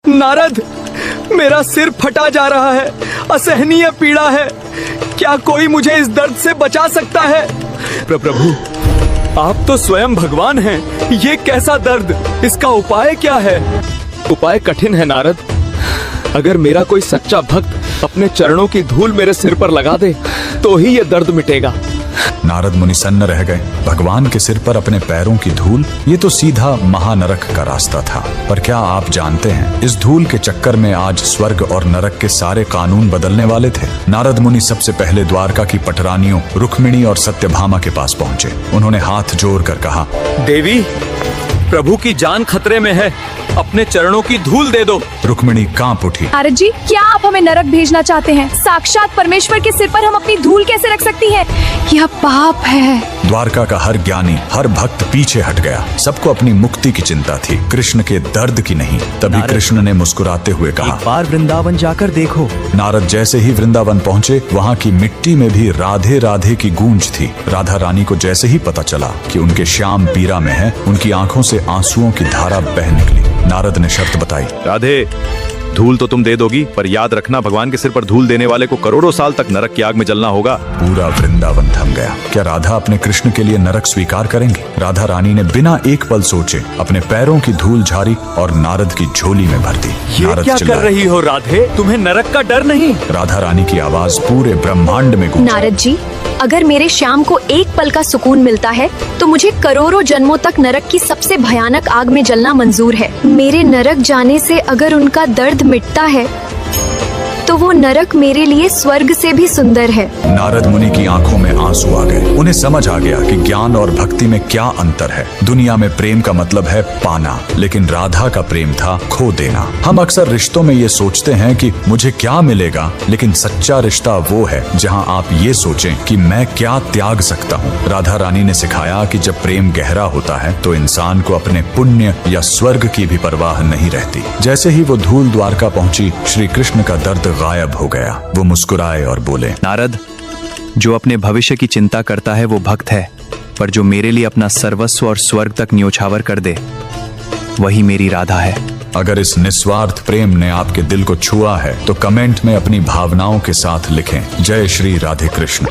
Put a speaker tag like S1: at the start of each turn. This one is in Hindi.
S1: नारद, मेरा सिर फटा जा रहा है, असहनीय पीड़ा है। क्या कोई मुझे इस दर्द से बचा सकता है? प्रभु, आप तो स्वयं भगवान हैं। ये कैसा दर्द? इसका उपाय क्या है? उपाय कठिन है नारद। अगर मेरा कोई सच्चा भक्त अपने चरणों की धूल मेरे सिर पर लगा दे तो ही ये दर्द मिटेगा।
S2: नारद मुनि सन्न रह गए। भगवान के सिर पर अपने पैरों की धूल, ये तो सीधा महानरक का रास्ता था। पर क्या आप जानते हैं, इस धूल के चक्कर में आज स्वर्ग और नरक के सारे कानून बदलने वाले थे। नारद मुनि सबसे पहले द्वारका की पटरानियों रुक्मिणी और सत्यभामा के पास पहुँचे। उन्होंने हाथ जोड़ कर कहा,
S1: देवी, प्रभु की जान खतरे में है, अपने चरणों की धूल दे दो।
S2: रुक्मिणी कांप उठी।
S3: नारद जी, क्या आप हमें नरक भेजना चाहते हैं? साक्षात परमेश्वर के सिर पर हम अपनी धूल कैसे रख सकती हैं? यह पाप है।
S2: द्वारका का हर ज्ञानी, हर भक्त पीछे हट गया। सबको अपनी मुक्ति की चिंता थी, कृष्ण के दर्द की नहीं। तभी कृष्ण ने मुस्कुराते हुए कहा,
S4: एक बार वृंदावन जाकर देखो।
S2: नारद जैसे ही वृंदावन पहुँचे, वहाँ की मिट्टी में भी राधे राधे की गूंज थी। राधा रानी को जैसे ही पता चला कि उनके श्याम पीरा में है, उनकी आंखों से आंसुओं की धारा बह निकली। नारद ने शर्त बताई,
S5: राधे, धूल तो तुम दे दोगी, पर याद रखना, भगवान के सिर पर धूल देने वाले को करोड़ों साल तक नरक की आग में जलना होगा।
S2: पूरा वृंदावन थम गया। क्या राधा अपने कृष्ण के लिए नरक स्वीकार करेंगे? राधा रानी ने बिना एक पल सोचे अपने पैरों की धूल झाड़ी और नारद की झोली में भर दी।
S1: ये क्या कर रही हो राधे? तुम्हें नरक का डर नहीं?
S2: राधा रानी की आवाज पूरे ब्रह्मांड में गूंजी।
S3: नारद जी, अगर मेरे श्याम को एक पल का सुकून मिलता है तो मुझे करोड़ों जन्मों तक नरक की सबसे भयानक आग में जलना मंजूर है। मेरे नरक जाने से अगर उनका दर्द मिटता है तो वो नरक मेरे लिए स्वर्ग से भी सुंदर है।
S2: नारद मुनि की आंखों में आंसू आ गए। उन्हें समझ आ गया कि ज्ञान और भक्ति में क्या अंतर है। दुनिया में प्रेम का मतलब है पाना, लेकिन राधा का प्रेम था खो देना। हम अक्सर रिश्तों में ये सोचते हैं कि मुझे क्या मिलेगा, लेकिन सच्चा रिश्ता वो है जहाँ आप ये सोचें कि मैं क्या त्याग सकता हूँ। राधा रानी ने सिखाया कि जब प्रेम गहरा होता है तो इंसान को अपने पुण्य या स्वर्ग की भी परवाह नहीं रहती। जैसे ही वो धूल द्वारका पहुंची, श्री कृष्ण का दर्द गायब हो गया। वो मुस्कुराए और बोले,
S4: नारद, जो अपने भविष्य की चिंता करता है वो भक्त है, पर जो मेरे लिए अपना सर्वस्व और स्वर्ग तक न्योछावर कर दे वही मेरी राधा है।
S2: अगर इस निस्वार्थ प्रेम ने आपके दिल को छुआ है तो कमेंट में अपनी भावनाओं के साथ लिखें, जय श्री राधे कृष्ण।